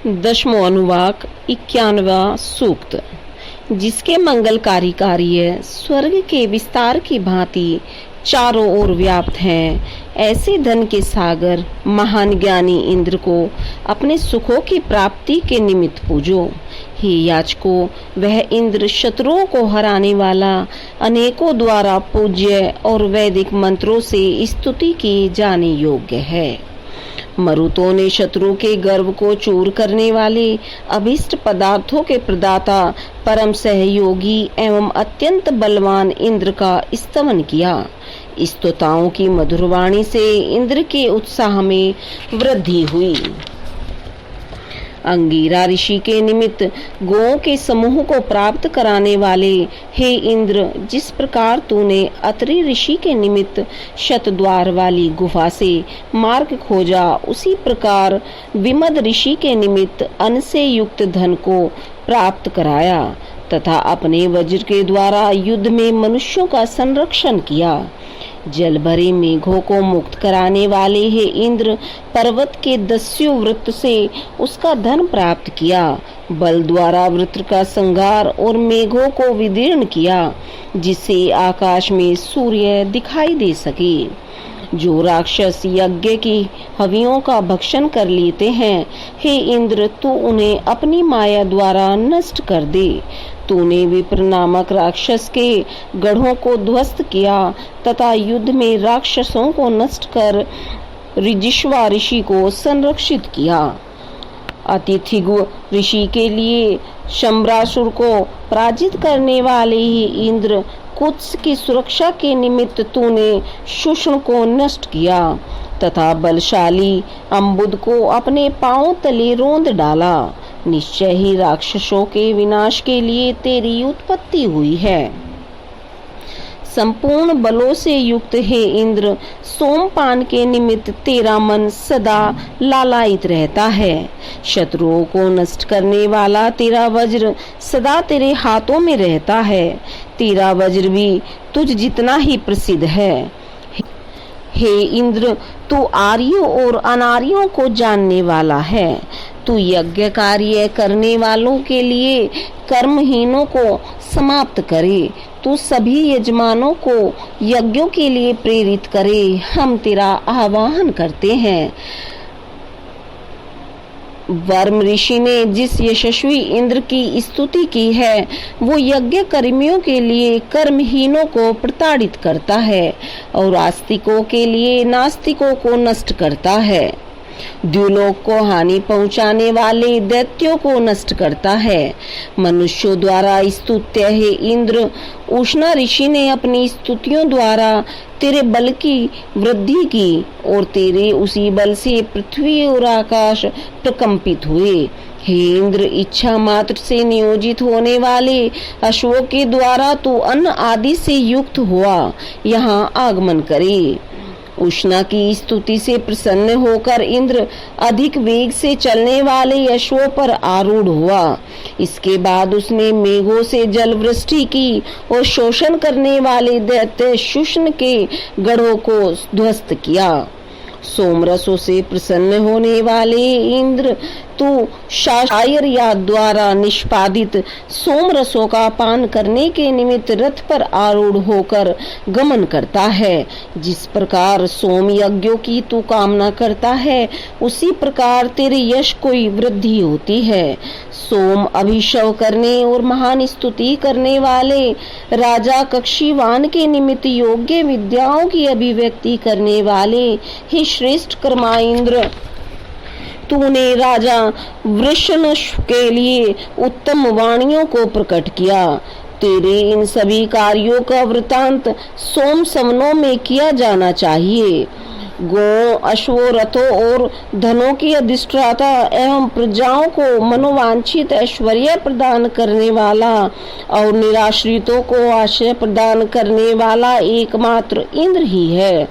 दशमो अनुवाक 91वां सूक्त। जिसके मंगलकारी कार्य स्वर्ग के विस्तार की भांति चारों ओर व्याप्त हैं, ऐसे धन के सागर महान ज्ञानी इंद्र को अपने सुखों की प्राप्ति के निमित्त पूजो। हे याचकों, वह इंद्र शत्रुओं को हराने वाला अनेकों द्वारा पूज्य और वैदिक मंत्रों से स्तुति की जाने योग्य है। मरुतों ने शत्रु के गर्व को चूर करने वाले अभिष्ट पदार्थों के प्रदाता परम सहयोगी एवं अत्यंत बलवान इंद्र का स्तवन किया। स्तुताओं की मधुर वाणी से इंद्र के उत्साह में वृद्धि हुई। अंगीरा ऋषि के निमित्त गोओं के समूह को प्राप्त कराने वाले हे इंद्र, जिस प्रकार तूने अत्रि ऋषि के निमित्त शतद्वार वाली गुफा से मार्ग खोजा, उसी प्रकार विमद ऋषि के निमित्त अन्न से युक्त धन को प्राप्त कराया तथा अपने वज्र के द्वारा युद्ध में मनुष्यों का संरक्षण किया। जल भरे मेघों को मुक्त कराने वाले हे इंद्र, पर्वत के दस्यु वृत्त से उसका धन प्राप्त किया। बल द्वारा वृत्र का संहार और मेघों को विदीर्ण किया, जिससे आकाश में सूर्य दिखाई दे सके। जो राक्षस यज्ञ की हवियों का भक्षण कर लेते हैं, हे इंद्र, तू उन्हें अपनी माया द्वारा नष्ट कर दे। तूने विप्र नामक राक्षस के गढ़ों को ध्वस्त किया तथा युद्ध में राक्षसों को नष्ट कर ऋजिश्वा ऋषि को संरक्षित किया। अतिथिगु ऋषि के लिए शंबरासुर को पराजित करने वाले ही इंद्र, कुत्स की सुरक्षा के निमित्त तूने शुष्ण को नष्ट किया तथा बलशाली अम्बुद को अपने पांव तले रोंद डाला। निश्चय ही राक्षसों के विनाश के लिए तेरी उत्पत्ति हुई है। संपूर्ण बलों से युक्त हे इंद्र, सोमपान के निमित्त तेरा मन सदा लालायित रहता है। शत्रुओं को नष्ट करने वाला तेरा वज्र सदा तेरे हाथों में रहता है। तेरा वज्र भी तुझ जितना ही प्रसिद्ध है। हे इंद्र, तू आर्यों और अनार्यों को जानने वाला है। तू यज्ञ कार्य करने वालों के लिए कर्महीनों को समाप्त करे। तू सभी यजमानों को यज्ञों के लिए प्रेरित करे। हम तेरा आह्वान करते हैं। वर्म ऋषि ने जिस यशस्वी इंद्र की स्तुति की है, वो यज्ञ कर्मियों के लिए कर्महीनों को प्रताड़ित करता है और आस्तिकों के लिए नास्तिकों को नष्ट करता है। द्युलोक को हानि पहुंचाने वाले दैत्यों को नष्ट करता है। मनुष्यों द्वारा स्तुत्य है इंद्र, उष्णा ऋषि ने अपनी स्तुतियों द्वारा तेरे बल की वृद्धि की और तेरे उसी बल से पृथ्वी और आकाश प्रकंपित हुए। हे इंद्र, इच्छा मात्र से नियोजित होने वाले अश्वों के द्वारा तू अन्न आदि से युक्त हुआ यहाँ आगमन करे। उष्णा की स्तुति से प्रसन्न होकर इंद्र अधिक वेग से चलने वाले अश्वों पर आरूढ़ हुआ। इसके बाद उसने मेघों से जल वृष्टि की और शोषण करने वाले दैत्य शुष्ण के गढ़ों को ध्वस्त किया। सोमरसों से प्रसन्न होने वाले इंद्र, तू शायर द्वारा निष्पादित सोमरसों का पान करने के निमित्त रथ पर आरूढ़ होकर गमन करता है। जिस प्रकार सोम यज्ञों की तू कामना करता है, उसी प्रकार तेरे यश को वृद्धि होती है। सोम अभिषव करने और महान स्तुति करने वाले राजा कक्षीवान के निमित्त योग्य विद्याओं की अभिव्यक्ति करने वाले ही श्रेष्ठ कर्मा इंद्र, तूने राजा वृषणश्व के लिए उत्तम वाणियों को प्रकट किया। तेरे इन सभी कार्यों का वृतांत सोम सवनों में किया जाना चाहिए। गौ, अश्वों, रथों और धनों की अधिष्ठाता एवं प्रजाओं को मनोवांछित ऐश्वर्य प्रदान करने वाला और निराश्रितों को आश्रय प्रदान करने वाला एकमात्र इंद्र ही है।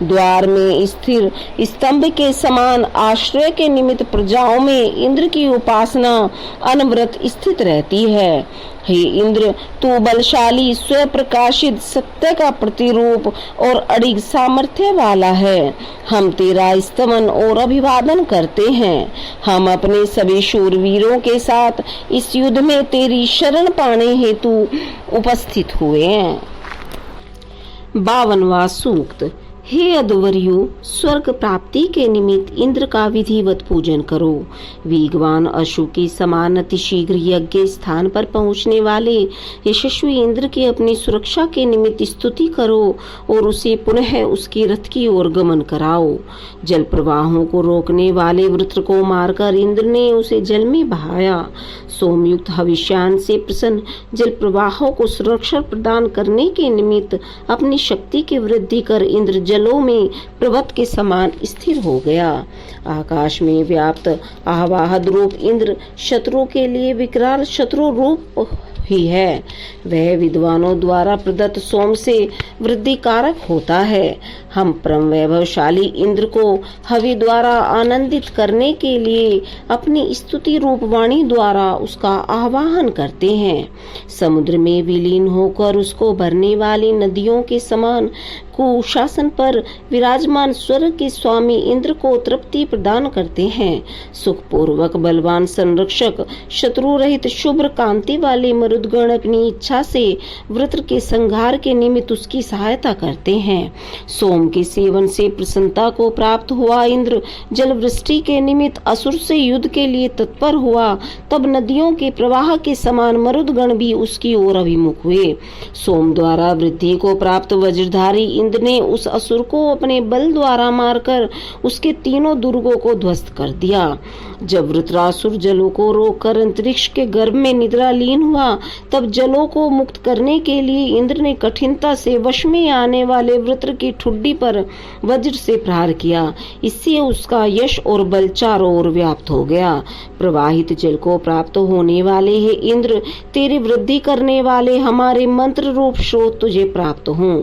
द्वार में स्थिर स्तंभ के समान आश्रय के निमित्त प्रजाओं में इंद्र की उपासना अनवरत स्थित रहती है। हे इंद्र, तू बलशाली, स्वयं प्रकाशित, सत्य का प्रतिरूप और अडिग सामर्थ्य वाला है। हम तेरा स्तवन और अभिवादन करते हैं। हम अपने सभी शूरवीरों के साथ इस युद्ध में तेरी शरण पाने हेतु उपस्थित हुए हैं। 52वां सूक्त। हे अध्वर्यु, स्वर्ग प्राप्ति के निमित्त इंद्र का विधिवत पूजन करो। वेगवान अश्व के समान अतिशीघ्र यज्ञ स्थान पर पहुंचने वाले यशस्वी इंद्र की अपनी सुरक्षा के निमित्त स्तुति करो और उसे पुनः उसके रथ की ओर गमन कराओ। जल प्रवाहों को रोकने वाले वृत्र को मारकर इंद्र ने उसे जल में बहाया। सोमयुक्त हविष्यान से प्रसन्न जल प्रवाहों को सुरक्षा प्रदान करने के निमित्त अपनी शक्ति की वृद्धि कर इंद्र जलों में पर्वत के समान स्थिर हो गया। आकाश में व्याप्त आवाहद रूप इंद्र शत्रु के लिए विकराल शत्रु रूप ही है। वह विद्वानों द्वारा प्रदत्त सोम से वृद्धि कारक होता है। हम परम वैभवशाली इंद्र को हवि द्वारा आनंदित करने के लिए अपनी स्तुति रूप वाणी द्वारा उसका आवाहन करते हैं। समुद्र में विलीन होकर उसको भरने वाली नदियों के समान कुशासन पर विराजमान स्वर्ग के स्वामी इंद्र को तृप्ति प्रदान करते हैं। सुखपूर्वक बलवान संरक्षक शत्रु रहित शुभ्र कांति वाले मरुदगण अपनी इच्छा से वृत्र के संहार के निमित्त उसकी सहायता करते हैं। सोम के सेवन से प्रसन्नता को प्राप्त हुआ इंद्र जल वृष्टि के निमित्त असुर से युद्ध के लिए तत्पर हुआ। तब नदियों के प्रवाह के समान मरुदगण भी उसकी ओर अभिमुख हुए। सोम द्वारा वृद्धि को प्राप्त वज्रधारी इंद्र ने उस असुर को अपने बल द्वारा मारकर उसके तीनों दुर्गों को ध्वस्त कर दिया। जब वृत्रासुर जलों को रोककर अंतरिक्ष के गर्भ में निद्रा लीन हुआ, तब जलों को मुक्त करने के लिए इंद्र ने कठिनता से वश में आने वाले वृत्र की ठुड्डी पर वज्र से प्रहार किया। इससे उसका यश और बल चारों ओर व्याप्त हो गया। प्रवाहित जल को प्राप्त होने वाले हे इंद्र, तेरी वृद्धि करने वाले हमारे मंत्र रूप स्रोत तुझे प्राप्त हों।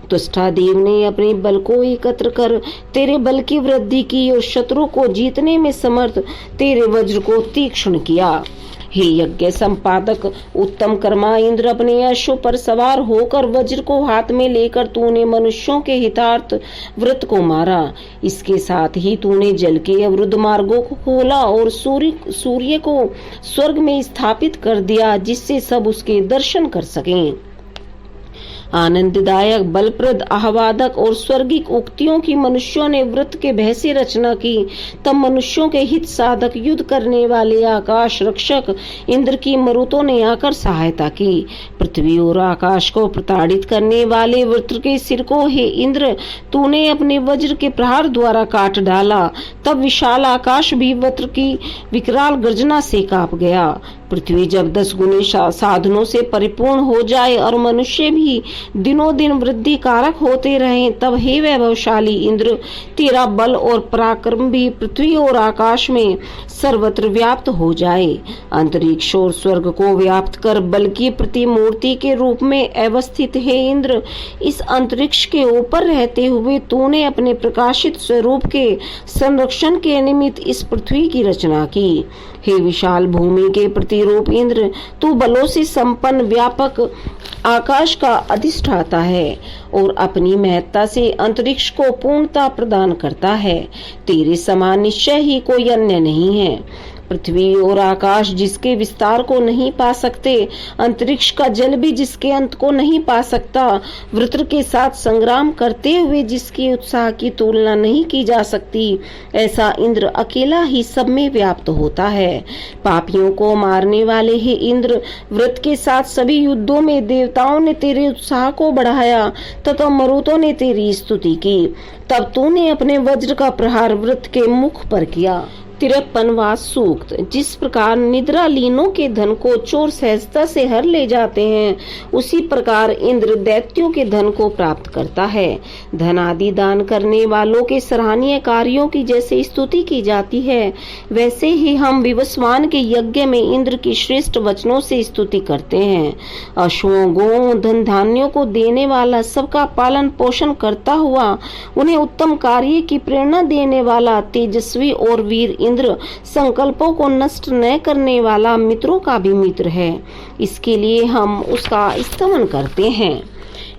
त्वष्टा देव ने अपने बल को एकत्र कर तेरे बल की वृद्धि की और शत्रु को जीतने में समर्थ तेरे वज्र को तीक्ष्ण किया। हे यज्ञ संपादक उत्तम कर्मा इंद्र, अपने अश्व पर सवार होकर वज्र को हाथ में लेकर तूने मनुष्यों के हितार्थ व्रत को मारा। इसके साथ ही तूने जल के अवरुद्ध मार्गों को खोला और सूर्य को स्वर्ग में स्थापित कर दिया, जिससे सब उसके दर्शन कर सकें। आनंददायक, बलप्रद, आह्लादक और स्वर्गिक उक्तियों की मनुष्यों ने व्रत के भय से रचना की। तब मनुष्यों के हित साधक युद्ध करने वाले आकाश रक्षक इंद्र की मरुतों ने आकर सहायता की। पृथ्वी और आकाश को प्रताड़ित करने वाले वृत्र के सिर को हे इंद्र तूने अपने वज्र के प्रहार द्वारा काट डाला। तब विशाल आकाश भी वृत्र की विकराल गर्जना से कांप गया। पृथ्वी जब 10 गुने साधनों से परिपूर्ण हो जाए और मनुष्य भी दिनों दिन वृद्धि कारक होते रहे, तब हे वैभवशाली इंद्र, तेरा बल और पराक्रम भी पृथ्वी और आकाश में सर्वत्र व्याप्त हो जाए। अंतरिक्ष और स्वर्ग को व्याप्त कर बल की प्रतिमूर्ति के रूप में अवस्थित हे इंद्र, इस अंतरिक्ष के ऊपर रहते हुए तूने अपने प्रकाशित स्वरूप के संरक्षण के निमित्त इस पृथ्वी की रचना की। हे विशाल भूमि के प्रतिरूप इंद्र, तू बलों से संपन्न व्यापक आकाश का अधिष्ठाता है और अपनी महत्ता से अंतरिक्ष को पूर्णता प्रदान करता है। तेरे समान निश्चय ही कोई अन्य नहीं है। पृथ्वी और आकाश जिसके विस्तार को नहीं पा सकते, अंतरिक्ष का जल भी जिसके अंत को नहीं पा सकता, वृत्र के साथ संग्राम करते हुए जिसके उत्साह की तुलना नहीं की जा सकती, ऐसा इंद्र अकेला ही सब में व्याप्त होता है। पापियों को मारने वाले हे इंद्र, वृत्र के साथ सभी युद्धों में देवताओं ने तेरे उत्साह को बढ़ाया तथा मरुतों ने तेरी स्तुति की। तब तूने अपने वज्र का प्रहार वृत्र के मुख पर किया। 53वां सूक्त। जिस प्रकार निद्रा लीनों के धन को चोर सहजता से हर ले जाते हैं, उसी प्रकार इंद्र दैत्यों के धन को प्राप्त करता है। धन आदि दान करने वालों के सराहनीय कार्यों की जैसे स्तुति की जाती है, वैसे ही हम विवस्वान के यज्ञ में इंद्र की श्रेष्ठ वचनों से स्तुति करते हैं। अश्वों, गौओं, धन धान्यों को देने वाला, सबका पालन पोषण करता हुआ उन्हें उत्तम कार्य की प्रेरणा देने वाला, तेजस्वी और वीर इंद्र संकल्पों को नष्ट न करने वाला मित्रों का भी मित्र है, इसके लिए हम उसका स्तमन करते हैं।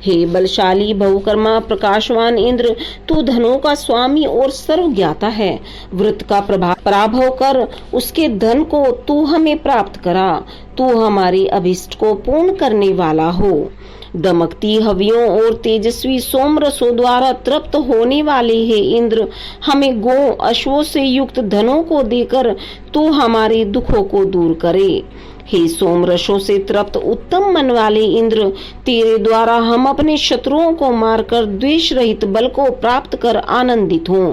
हे बलशाली बहुकर्मा प्रकाशवान इंद्र, तू धनों का स्वामी और सर्व ज्ञाता है। वृत्त का पराभव कर उसके धन को तू हमें प्राप्त करा। तू हमारे अभिष्ट को पूर्ण करने वाला हो। दमकती हवियों और तेजस्वी सोम रसों द्वारा तृप्त होने वाले हे इंद्र, हमें गो अश्वों से युक्त धनों को देकर तू हमारे दुखों को दूर करे। हे सोम रसों से तृप्त उत्तम मन वाले इंद्र, तेरे द्वारा हम अपने शत्रुओं को मारकर द्वेष रहित बल को प्राप्त कर आनंदित हों।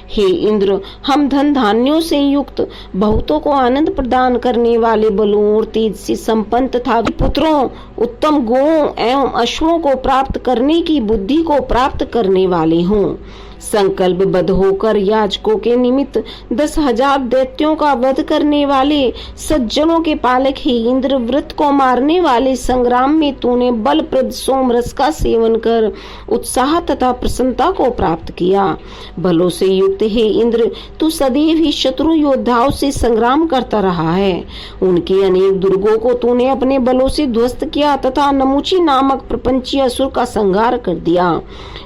हे इंद्र, हम धन धान्यों से युक्त बहुतों को आनंद प्रदान करने वाले बलों और तेज से संपन्न तथा पुत्रों, उत्तम गौओं एवं अश्वों को प्राप्त करने की बुद्धि को प्राप्त करने वाले हों। संकल्पबद्ध होकर याजकों के निमित्त 10,000 दैत्यों का वध करने वाले सज्जनों के पालक हे इंद्र, व्रत को मारने वाले संग्राम में तूने बलप्रद सोम रस का सेवन कर उत्साह तथा प्रसन्नता को प्राप्त किया। बलों से युक्त हे इंद्र, तू सदैव ही शत्रु योद्धाओं से संग्राम करता रहा है। उनके अनेक दुर्गों को तूने अपने बलों से ध्वस्त किया तथा नमुची नामक प्रपंचीय असुर का संहार कर दिया।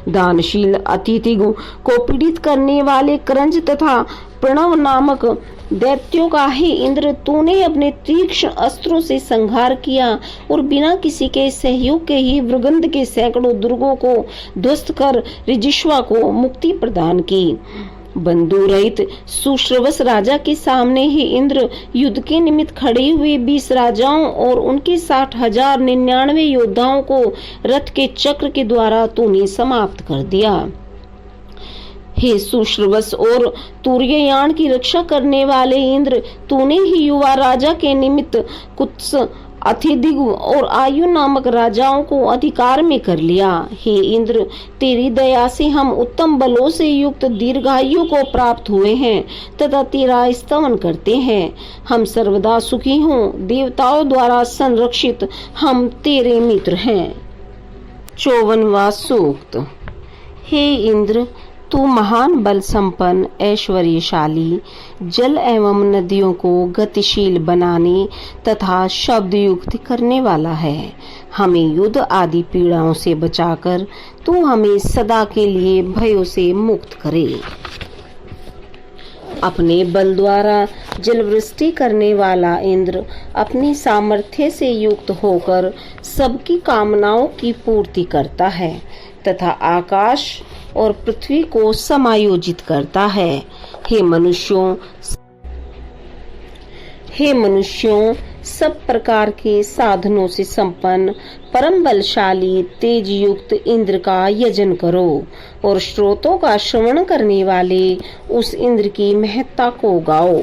दानशील अतिथि को पीड़ित करने वाले करंज तथा प्रणव नामक दैत्यों का हे इंद्र, तूने अपने तीक्ष्ण अस्त्रों से संहार किया और बिना किसी के सहयोग के ही वृगंध के सैकड़ों दुर्गों को ध्वस्त कर ऋजिश्वा को मुक्ति प्रदान की। बंधु रहित सुश्रवस राजा के सामने ही इंद्र, युद्ध के निमित्त खड़े हुए 20 राजाओं और उनके 60,099 योद्धाओं को रथ के चक्र के द्वारा तूने समाप्त कर दिया। हे सुश्रवस और तुर्ययान की रक्षा करने वाले इंद्र, तूने ही युवा राजा के निमित्त कुत्स, अथिदिगु और आयु नामक राजाओं को अधिकार में कर लिया। हे इंद्र, तेरी दया से हम उत्तम बलों से युक्त दीर्घायु को प्राप्त हुए हैं तथा तेरा स्तवन करते हैं। हम सर्वदा सुखी हों, देवताओं द्वारा संरक्षित हम तेरे मित्र हैं। 54वां सूक्त। हे इंद्र, तू महान बल संपन्न ऐश्वर्यशाली, जल एवं नदियों को गतिशील बनाने तथा शब्द युक्त करने वाला है। हमें युद्ध आदि पीड़ाओं से बचाकर तू हमें सदा के लिए भयों से मुक्त करे। अपने बल द्वारा जलवृष्टि करने वाला इंद्र, अपनी सामर्थ्य से युक्त होकर सबकी कामनाओं की पूर्ति करता है तथा आकाश और पृथ्वी को समायोजित करता है। हे मनुष्यों, सब प्रकार के साधनों से संपन्न परम बलशाली तेज युक्त इंद्र का यजन करो और श्रोतों का श्रवण करने वाले उस इंद्र की महत्ता को गाओ।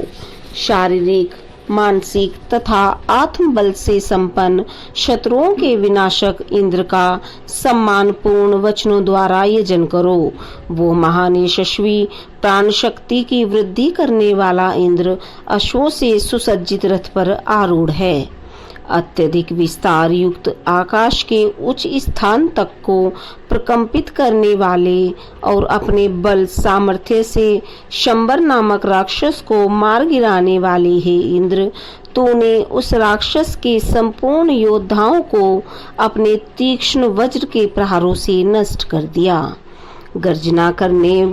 शारीरिक, मानसिक तथा आत्म बल से संपन्न शत्रुओं के विनाशक इंद्र का सम्मान पूर्ण वचनों द्वारा यजन करो। वो महान यशस्वी प्राण शक्ति की वृद्धि करने वाला इंद्र अश्वों से सुसज्जित रथ पर आरूढ़ है। अत्यधिक विस्तार युक्त आकाश के उच्च स्थान तक को प्रकंपित करने वाले और अपने बल सामर्थ्य से शंबर नामक राक्षस को मार गिराने वाले हे इंद्र, तूने उस राक्षस के संपूर्ण योद्धाओं को अपने तीक्ष्ण वज्र के प्रहारों से नष्ट कर दिया। गर्जना करने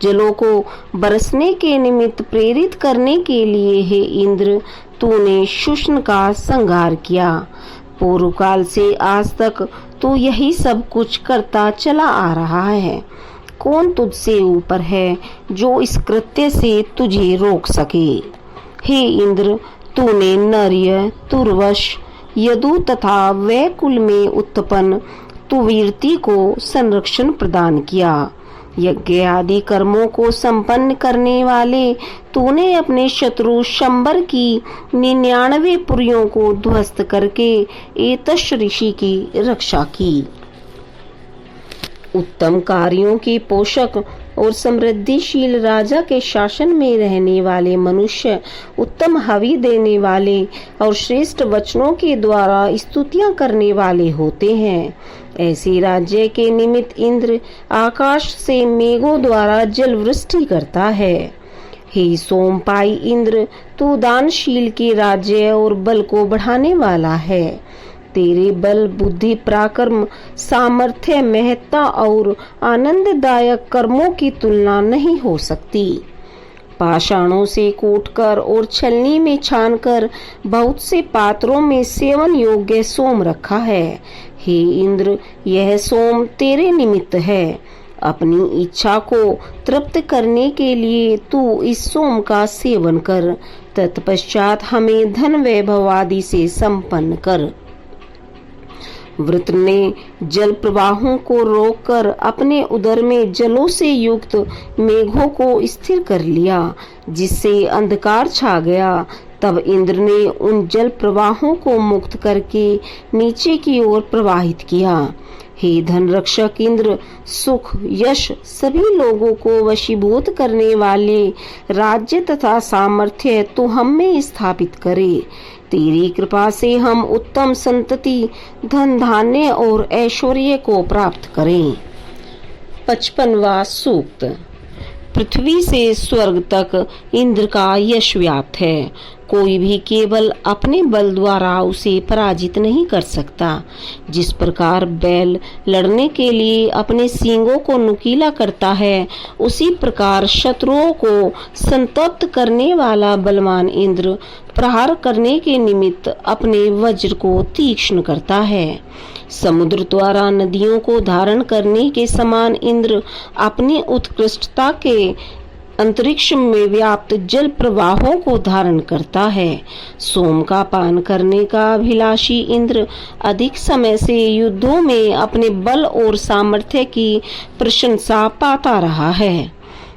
जलों को बरसने के निमित्त प्रेरित करने के लिए हे इंद्र, तूने शुष्ण का संहार किया। पूर्व काल से आज तक तू यही सब कुछ करता चला आ रहा है। कौन तुझसे ऊपर है जो इस कृत्य से तुझे रोक सके? हे इंद्र, तूने नर्य, तुर्वश, यदु तथा वैकुल में उत्पन्न तुवीर्ति को संरक्षण प्रदान किया। यज्ञ आदि कर्मों को संपन्न करने वाले तूने अपने शत्रु शंबर की 99 पुरियों को ध्वस्त करके एतश ऋषि की रक्षा की। उत्तम कार्यों के पोषक और समृद्धिशील राजा के शासन में रहने वाले मनुष्य उत्तम हवि देने वाले और श्रेष्ठ वचनों के द्वारा स्तुतियां करने वाले होते हैं। ऐसे राज्य के निमित्त इंद्र आकाश से मेघों द्वारा जल वृष्टि करता है। हे सोमपाई इंद्र, तू दानशील के राज्य और बल को बढ़ाने वाला है। तेरे बल, बुद्धि, पराक्रम, सामर्थ्य, महत्ता और आनंददायक कर्मों की तुलना नहीं हो सकती। पाषाणों से कूटकर और छलनी में छानकर बहुत से पात्रों में सेवन योग्य सोम रखा है। हे इंद्र, यह सोम तेरे निमित्त है। अपनी इच्छा को तृप्त करने के लिए तू इस सोम का सेवन कर। तत्पश्चात हमें धन वैभव आदि से संपन्न कर। वृत्र ने जल प्रवाहों को रोककर अपने उदर में जलों से युक्त मेघों को स्थिर कर लिया, जिससे अंधकार छा गया। तब इंद्र ने उन जल प्रवाहों को मुक्त करके नीचे की ओर प्रवाहित किया। हे धन रक्षक इंद्र, सुख, यश, सभी लोगों को वशीभूत करने वाले राज्य तथा सामर्थ्य तू हम में स्थापित करे। तेरी कृपा से हम उत्तम संतति, धन धान्य और ऐश्वर्य को प्राप्त करें। 55वां सूक्त। पृथ्वी से स्वर्ग तक इंद्र का यश व्याप्त है। कोई भी केवल अपने बल द्वारा उसे पराजित नहीं कर सकता। जिस प्रकार बैल लड़ने के लिए अपने सींगों को नुकीला करता है, उसी प्रकार शत्रुओं को संतप्त करने वाला बलवान इंद्र प्रहार करने के निमित्त अपने वज्र को तीक्ष्ण करता है। समुद्र द्वारा नदियों को धारण करने के समान इंद्र अपनी उत्कृष्टता के अंतरिक्ष में व्याप्त जल प्रवाहों को धारण करता है। सोम का पान करने का अभिलाषी इंद्र अधिक समय से युद्धों में अपने बल और सामर्थ्य की प्रशंसा पाता रहा है।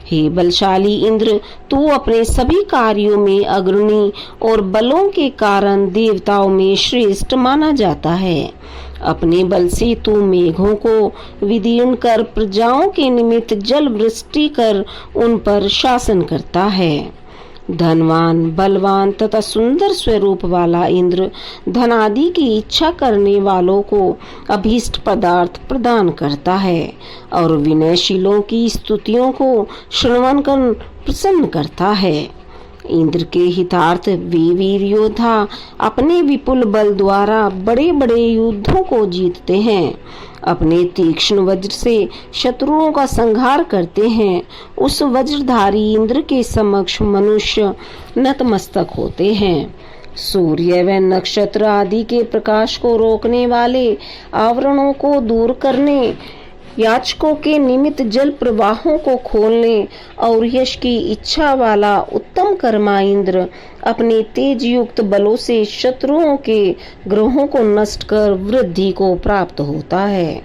हे बलशाली इंद्र, तू अपने सभी कार्यों में अग्रणी और बलों के कारण देवताओं में श्रेष्ठ माना जाता है। अपने बल से तू मेघों को विदीर्ण कर प्रजाओं के निमित्त जल वृष्टि कर उन पर शासन करता है। धनवान, बलवान तथा सुंदर स्वरूप वाला इंद्र धनादि की इच्छा करने वालों को अभीष्ट पदार्थ प्रदान करता है और विनयशीलों की स्तुतियों को श्रवण कर प्रसन्न करता है। इंद्र के हितार्थ वे वीर योद्धा अपने विपुल बल द्वारा बड़े बड़े युद्धों को जीतते हैं। अपने तीक्ष्ण वज्र से शत्रुओं का संहार करते हैं। उस वज्रधारी इंद्र के समक्ष मनुष्य नतमस्तक होते हैं। सूर्य व नक्षत्र आदि के प्रकाश को रोकने वाले आवरणों को दूर करने, याचकों के निमित्त जल प्रवाहों को खोलने और यश की इच्छा वाला उत्तम कर्मा इंद्र अपने तेज युक्त बलों से शत्रुओं के ग्रहों को नष्ट कर वृद्धि को प्राप्त होता है।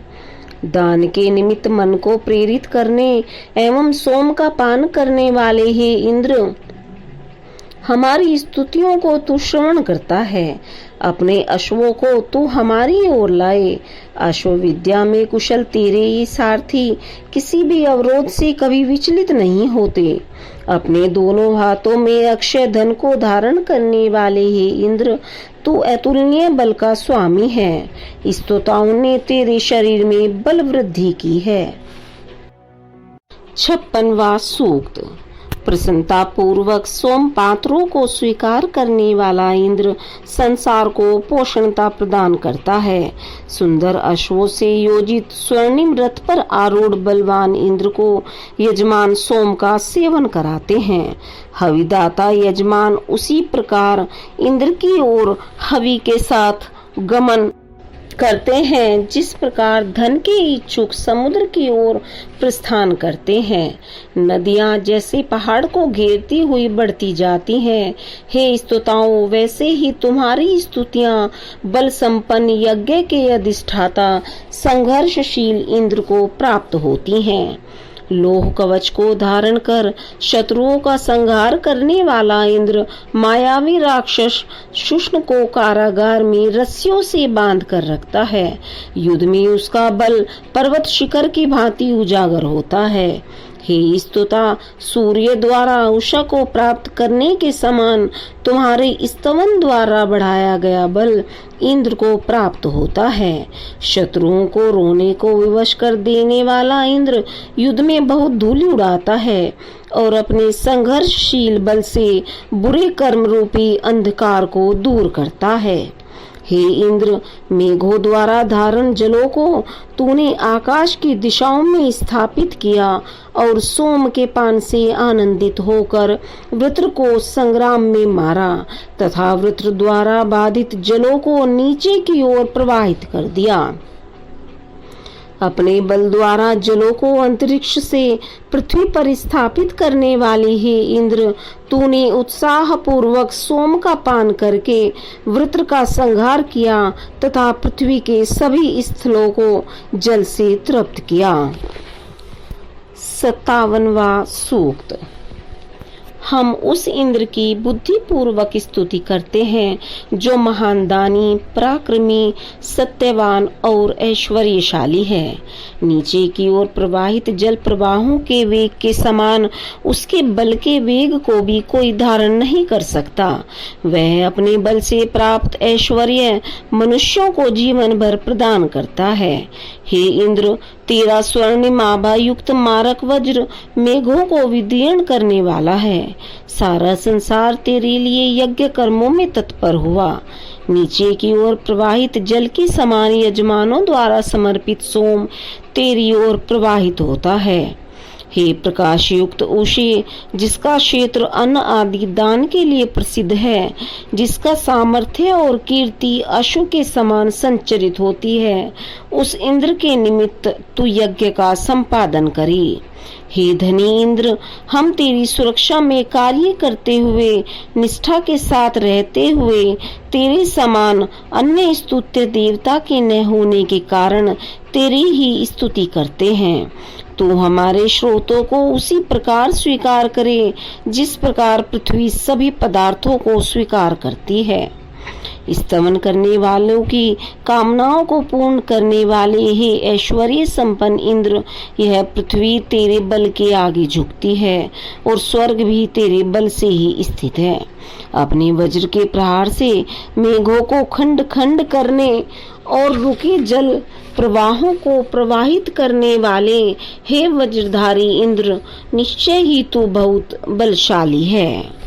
दान के निमित्त मन को प्रेरित करने एवं सोम का पान करने वाले हे इंद्र, हमारी स्तुतियों को तू श्रवण करता है। अपने अश्वों को तू हमारी ओर लाए। अश्व विद्या में कुशल तेरे ये सारथी किसी भी अवरोध से कभी विचलित नहीं होते। अपने दोनों हाथों में अक्षय धन को धारण करने वाले हे इंद्र, तू अतुलनीय बल का स्वामी है। स्तोताओं ने तेरे शरीर में बल वृद्धि की है। 56वां सूक्त। प्रसन्नता पूर्वक सोम पात्रों को स्वीकार करने वाला इंद्र संसार को पोषणता प्रदान करता है। सुंदर अश्वों से योजित स्वर्णिम रथ पर आरूढ़ बलवान इंद्र को यजमान सोम का सेवन कराते हैं। हविदाता यजमान उसी प्रकार इंद्र की ओर हवि के साथ गमन करते हैं जिस प्रकार धन के इच्छुक समुद्र की ओर प्रस्थान करते हैं। नदियां जैसे पहाड़ को घेरती हुई बढ़ती जाती हैं, हे स्तुताओं वैसे ही तुम्हारी स्तुतियां बल संपन्न यज्ञ के अधिष्ठाता संघर्षशील इंद्र को प्राप्त होती हैं। लोह कवच को धारण कर शत्रुओं का संहार करने वाला इंद्र मायावी राक्षस शुष्ण को कारागार में रस्सियों से बांध कर रखता है। युद्ध में उसका बल पर्वत शिखर की भांति उजागर होता है। हे स्तुता, सूर्य द्वारा उषा को प्राप्त करने के समान तुम्हारे स्तवन द्वारा बढ़ाया गया बल इंद्र को प्राप्त होता है। शत्रुओं को रोने को विवश कर देने वाला इंद्र युद्ध में बहुत धूलि उड़ाता है और अपने संघर्षशील बल से बुरे कर्म रूपी अंधकार को दूर करता है। हे इंद्र, मेघों द्वारा धारण जलों को तूने आकाश की दिशाओं में स्थापित किया और सोम के पान से आनंदित होकर वृत्र को संग्राम में मारा तथा वृत्र द्वारा बाधित जलों को नीचे की ओर प्रवाहित कर दिया। अपने बल द्वारा जलों को अंतरिक्ष से पृथ्वी पर स्थापित करने वाले हे इंद्र, तूने उत्साह पूर्वक सोम का पान करके वृत्र का संहार किया तथा पृथ्वी के सभी स्थलों को जल से तृप्त किया। 57वां सूक्त। हम उस इंद्र की बुद्धि पूर्वक स्तुति करते हैं जो महान दानी, पराक्रमी, सत्यवान और ऐश्वर्यशाली है। नीचे की ओर प्रवाहित जल प्रवाहों के वेग के समान उसके बल के वेग को भी कोई धारण नहीं कर सकता। वह अपने बल से प्राप्त ऐश्वर्य मनुष्यों को जीवन भर प्रदान करता है। हे इंद्र, तेरा स्वर्णिम आभा युक्त मारक वज्र मेघों को विदीर्ण करने वाला है। सारा संसार तेरे लिए यज्ञ कर्मों में तत्पर हुआ। नीचे की ओर प्रवाहित जल के समान यजमानों द्वारा समर्पित सोम तेरी ओर प्रवाहित होता है। हे प्रकाश युक्त उषे, जिसका क्षेत्र अन्न आदि दान के लिए प्रसिद्ध है, जिसका सामर्थ्य और कीर्ति अश्व के समान संचरित होती है, उस इंद्र के निमित्त तू यज्ञ का संपादन करे। हे धनी इंद्र, हम तेरी सुरक्षा में कार्य करते हुए, निष्ठा के साथ रहते हुए, तेरे समान अन्य स्तुत्य देवता के न होने के कारण तेरी ही स्तुति करते हैं। तू हमारे श्रोतों को उसी प्रकार स्वीकार करे जिस प्रकार पृथ्वी सभी पदार्थों को स्वीकार करती है। स्तवन करने वालों की कामनाओं को पूर्ण करने वाले हे ऐश्वर्य संपन्न इंद्र, यह पृथ्वी तेरे बल के आगे झुकती है और स्वर्ग भी तेरे बल से ही स्थित है। अपने वज्र के प्रहार से मेघों को खंड खंड करने और रुके जल प्रवाहों को प्रवाहित करने वाले हे वज्रधारी इंद्र, निश्चय ही तू बहुत बलशाली है।